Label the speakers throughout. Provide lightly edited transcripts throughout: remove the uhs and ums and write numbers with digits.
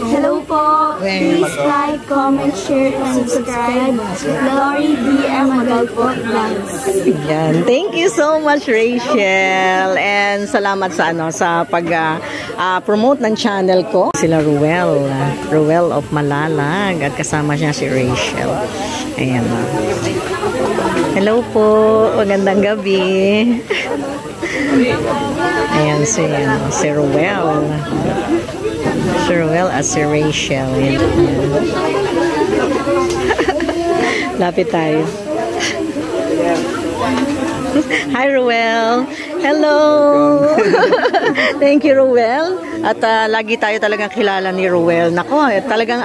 Speaker 1: Hello po. Please like, comment, share, and subscribe. Lori DM Magalpo Vlogs.
Speaker 2: Yan. Thank you so much, Rachel. And salamat sa sa pag-promote ng channel ko. Sila Ruel of Malalag, at kasama siya si Rachel. Ayan. Hello po. Magandang gabi. Ayan si Ruel. Si Ruel at si Rachel. Ayan. Lapit tayo. Hi, Ruel. Hello. Thank you, Ruel. At lagi tayo talagang kilala ni Ruel. Nako, talagang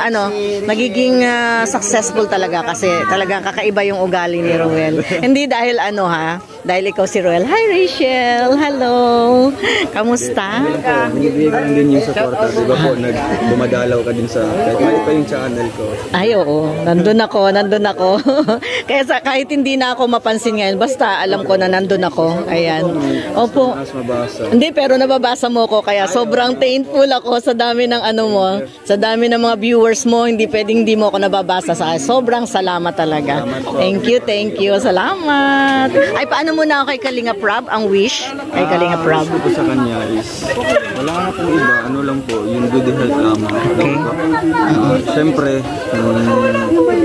Speaker 2: nagiging successful talaga kasi talagang kakaiba yung ugali ni Ruel. Hindi dahil dahil ikaw si Ruel. Hi, Rachel. Hello. Kamusta?
Speaker 3: Bibigyan din yung support. Diba po, dumadalaw ka din sa kahit pa yung channel ko.
Speaker 2: Ay, oo. Nandun ako. Kaya kahit hindi na ako mapansin ngayon, basta alam ko na nandun ako. Ayan. Opo. Hindi, pero nababasa mo ko, kaya sobrang thankful ako sa dami ng mo, sa dami ng mga viewers mo. Hindi pwedeng hindi mo ako nababasa sa akin. Sobrang salamat talaga. Thank you. Salamat. Ay, paano muna ako kay Kalinga Prab ang wish? Kay Kalinga Prab.
Speaker 3: Wish ko sa kanya is wala na pong iba. Ano lang po, yung good health lamang.
Speaker 2: Okay.
Speaker 3: Siyempre,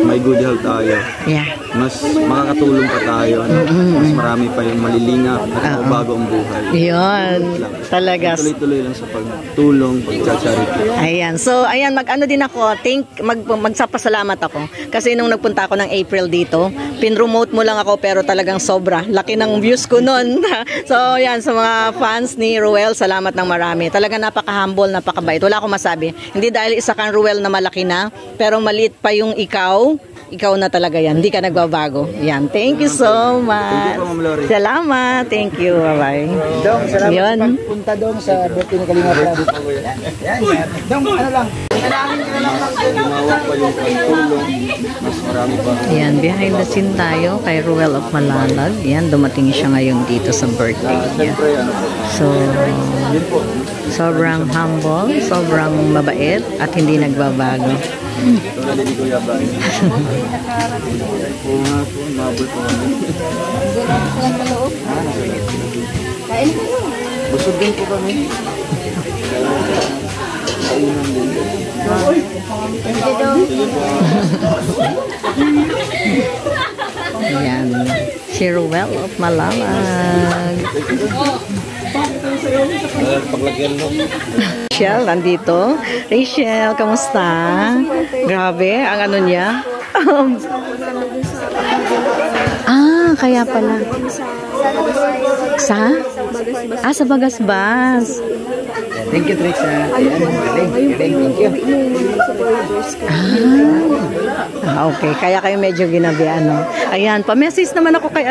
Speaker 3: may good health tayo.
Speaker 2: Yeah.
Speaker 3: Mas makakatulong pa tayo. Mas marami pa yung malilingap at bago ang buhay.
Speaker 2: Yun. Talaga.
Speaker 3: Tuloy-tuloy lang sa pagtulong, pag-charity.
Speaker 2: Ayan. So, ayan, din ako. Magpasalamat ako. Kasi nung nagpunta ako ng April dito, pinromote mo lang ako pero talagang sobra. Laki ng views ko nun. So, ayan, sa mga fans ni Ruel, salamat ng marami. Talagang napaka-humble, napakabait. Wala akong masabi. Hindi dahil isa kang Ruel na malaki na, pero maliit pa yung ikaw na talaga yan. Hindi ka nagbabago. Yan. Thank you so much. Salamat. Thank you. Bye-bye.
Speaker 4: Dong, salamat sa pagpunta dong sa birthday ni Kalinga Prab. Yan. Dong, lang.
Speaker 3: Mas marami pa.
Speaker 2: Yan. Behind the scene tayo kay Ruel of Malalag. Yan. Dumating siya ngayon dito sa birthday niya. So, sobrang humble, sobrang mabait, at hindi nagbabago.
Speaker 3: Tulad ni Kuya Brian. Oo nga po, mabot po kami. Busog din po kami.
Speaker 2: Ayan. Si Ruel of Malalag. Rachel, nandito. Rachel, kamusta? Grabe, ang niya. Kaya pala. Sa Bagasbas.
Speaker 4: Thank you, Trixie. Galing. Thank you.
Speaker 2: Okay. Kaya kayo medyo ginabi, Ayan, pa-message naman ako kay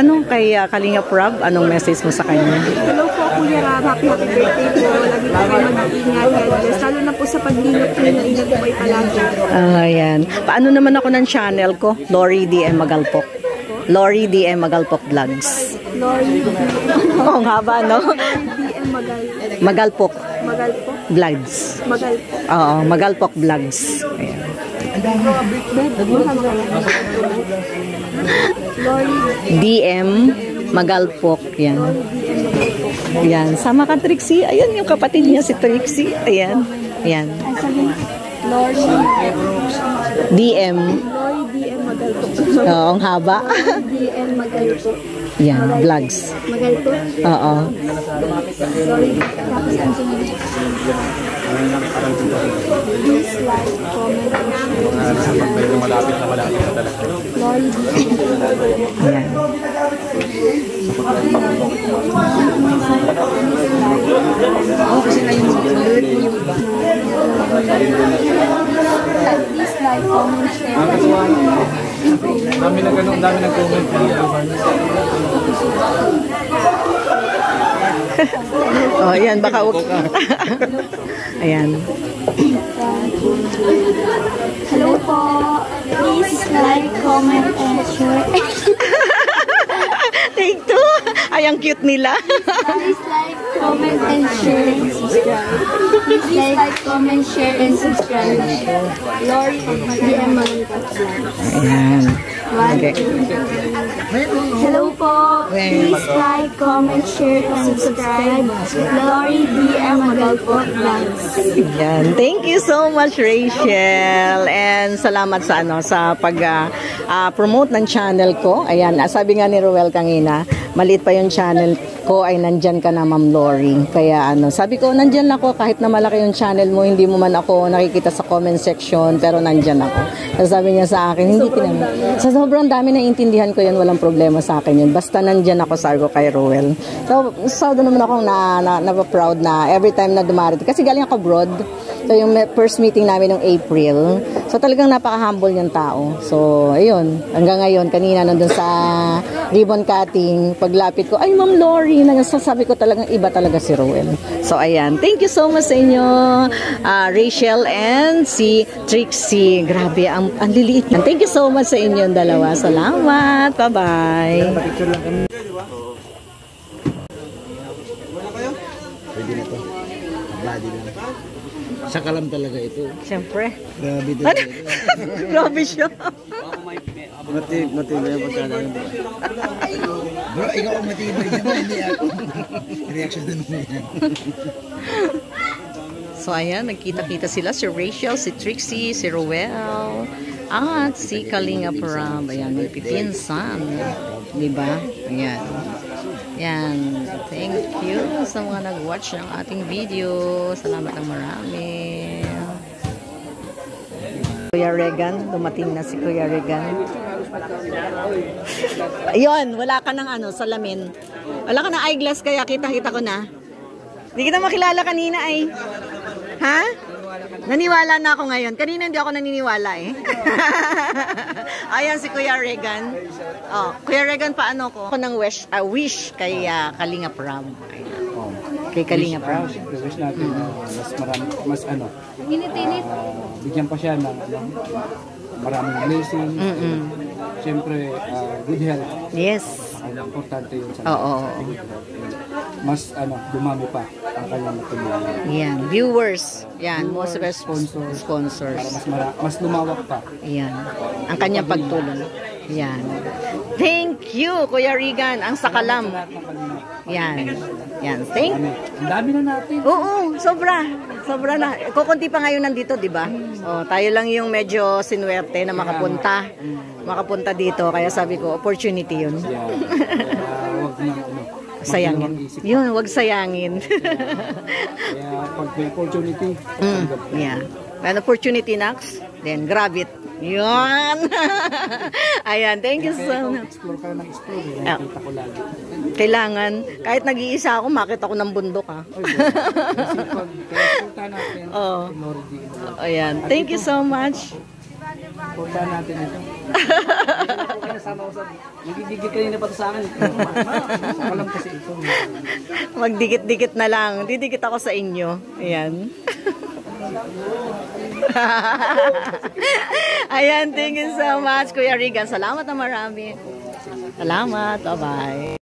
Speaker 2: Kalinga Prab. Anong message mo sa kanya?
Speaker 1: Hello po, Kuya Rab. Happy birthday po. Lagi po kayo mag-iingat. Lalo na po sa pag-ingat po. Ingat po kayo palagi.
Speaker 2: Ayan. Paano naman ako ng channel ko? Lori DM Magalpok. Lori DM Magalpok Vlogs.
Speaker 1: Lori DM.
Speaker 2: Oo, ang haba, no?
Speaker 1: DM
Speaker 2: Magalpok.
Speaker 1: Magalpok.
Speaker 2: Vlogs.
Speaker 1: Magalpok.
Speaker 2: Oo, Magalpok Vlogs. Ayan. DM Magalpok. Yan. Yan. Sama ka, Trixie. Ayan yung kapatid niya, si Trixie. Ayan. Ayan.
Speaker 1: Lori
Speaker 2: DM.
Speaker 1: DM Magalpok.
Speaker 2: Oo, ang haba.
Speaker 1: DM Magalpok.
Speaker 2: Yan, vlogs.
Speaker 1: Magalpok?
Speaker 2: Oo.
Speaker 1: Lori. Tapos ang sunod. Please like, comment, and share.
Speaker 3: Malapit na talaga.
Speaker 1: Lori.
Speaker 2: Ayan.
Speaker 4: Kasi na yung
Speaker 1: Please like, comment, share.
Speaker 3: Dami nag-comment
Speaker 2: Oh, ayan, baka ayan.
Speaker 1: Hello po. Please like, comment, and share.
Speaker 2: Take two. Ay, ang cute nila.
Speaker 1: Please like, comment, and share, and subscribe. Please like, comment, share, and subscribe. Lori DM Magalpot Vlog.
Speaker 2: Ayan. Okay.
Speaker 1: Hello po. Please like, comment, share, and subscribe. Lori DM Magalpot Vlog.
Speaker 2: Yan. Thank you so much, Rachel. And salamat sa sa pag-promote ng channel ko. Ayan, sabi nga ni Ruel kanina, maliit pa yung channel ko ay nandyan ka na, Ma'am Lori. Kaya sabi ko, nandyan ako kahit na malaki yung channel mo, hindi mo man ako nakikita sa comment section, pero nandyan ako. Kasi sabi niya sa akin, hindi tinanong. Sa sobrang dami na intindihan ko yun, walang problema sa akin yun. Basta nandyan ako, sabi ko kay Ruel. So naman akong na-proud na every time na dumarit. Kasi galing ako abroad. So, yung first meeting namin ng April. So, talagang napaka-humble niyang tao. So, ayun. Hanggang ngayon, kanina nandun sa ribbon cutting, paglapit ko, ay, Ma'am Lori, nasasabi ko talagang iba talaga si Ruel. So, ayan. Thank you so much sa inyo, Rachel and si Trixie. Grabe, ang liliit. Thank you so much sa inyo dalawa. Salamat. Bye-bye.
Speaker 4: Pwede na to. Bloody lang. Sakalam talaga ito.
Speaker 2: Siyempre.
Speaker 4: Grabe talaga.
Speaker 2: Grabe siya.
Speaker 3: Matibay yung pagkakaroon.
Speaker 4: Bro, ikaw ang matibay naman, hindi ako. Reaction na naman yan.
Speaker 2: So ayan, nagkita-kita sila si Rachel, si Trixie, si Ruel, at si Kalinga Prab. Ayan, may pipinsan. Diba? Ayan. Yan. Thank you sa mga nag-watch ng ating video. Salamat ng marami. Kuya Regan, dumating na si Kuya Regan. Ayun, wala ka ng salamin. Wala ka ng eyeglass kaya kita-kita ko na. Hindi kita makilala kanina ay. Ha? Naniwala na ako ngayon. Kanina hindi ako naniniwala eh. Ayan si Kuya Regan. Oh, Kuya Regan, paano ko? Ako ng wish kay Kalinga Prab. Kay Kalinga Prab.
Speaker 5: Wish natin mas marami, bigyan pa siya ng maraming blessing. Siyempre, good health.
Speaker 2: Yes.
Speaker 5: Ang importante yun sa mas dumami pa ang kanyang matulungan.
Speaker 2: Yan, viewers. Yan, most of our sponsors.
Speaker 5: Para mas lumawak pa.
Speaker 2: Yan, ang kanyang pagtulong. Yan. Thank you, Kuya Regan. Ang sakalam. Yan. Yan, thank you.
Speaker 5: Ang dami na natin.
Speaker 2: Oo, sobra. Sobra na. Kukunti pa ngayon nandito, di ba? Oh, tayo lang yung medyo sinuwerte na makapunta dito. Kaya sabi ko, opportunity yun.
Speaker 5: Huwag na
Speaker 2: sayangin. Yun, wag sayangin.
Speaker 5: Kaya pag may opportunity,
Speaker 2: yeah. When opportunity knocks, then grab it. Yun. Ayan, thank you so much.
Speaker 5: Explore ka ng explore. Nakita ko lagi.
Speaker 2: Kailangan, kahit nag-iisa ako, makita ko ng bundok ha. Oh. Ayan, thank you so much.
Speaker 5: Punta natin ito. Nagigigit kanina pa ito sa akin. Walang kasi ito.
Speaker 2: Magdikit-dikit na lang. Didikit ako sa inyo. Ayan. Ayan, thank you so much, Kuya Regan. Salamat na marami. Salamat. Bye-bye.